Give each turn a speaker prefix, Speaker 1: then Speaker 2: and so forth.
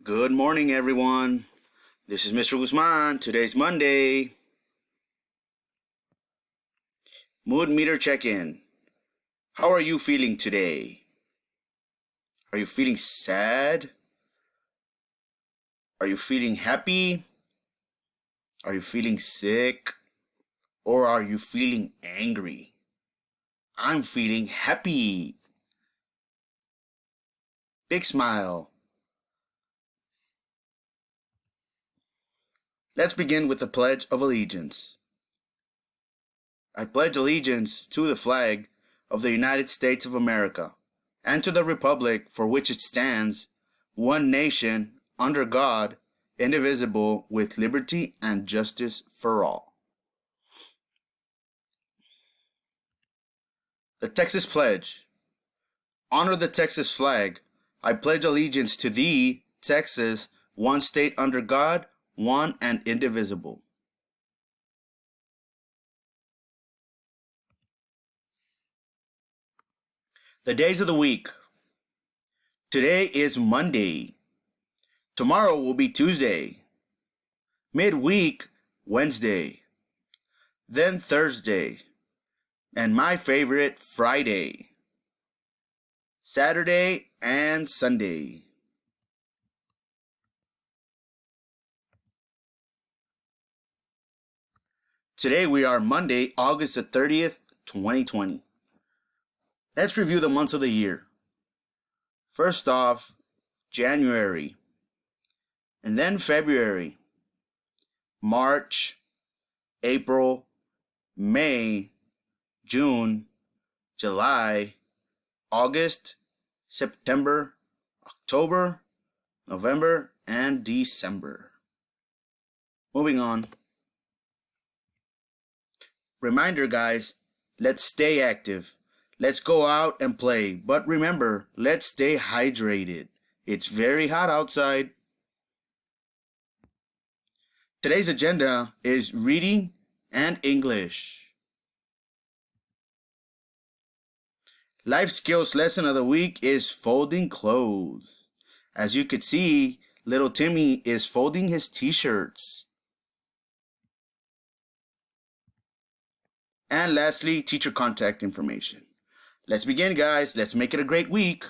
Speaker 1: Good morning, everyone. This is Mr. Guzman. Today's Monday. Mood meter check-in. How are you feeling today? Are you feeling sad? Are you feeling happy? Are you feeling sick? Or are you feeling angry? I'm feeling happy. Big smile. Let's begin with the Pledge of Allegiance. I pledge allegiance to the flag of the United States of America and to the republic for which it stands, one nation, under God, indivisible, with liberty and justice for all. The Texas Pledge. Honor the Texas flag. I pledge allegiance to thee, Texas, one state under God, one and indivisible. The days of the week. Today is Monday. Tomorrow will be Tuesday. Midweek, Wednesday. Then Thursday. And my favorite, Friday. Saturday and Sunday. Today we are Monday, August the 30th, 2020. Let's review the months of the year. First off, January, and then February, March, April, May, June, July, August, September, October, November, and December. Moving on. Reminder, guys, let's stay active. Let's go out and play. But remember, let's stay hydrated. It's very hot outside. Today's agenda is reading and English. Life skills lesson of the week is folding clothes. As you could see, little Timmy is folding his t-shirts. And lastly, teacher contact information. Let's begin, guys. Let's make it a great week.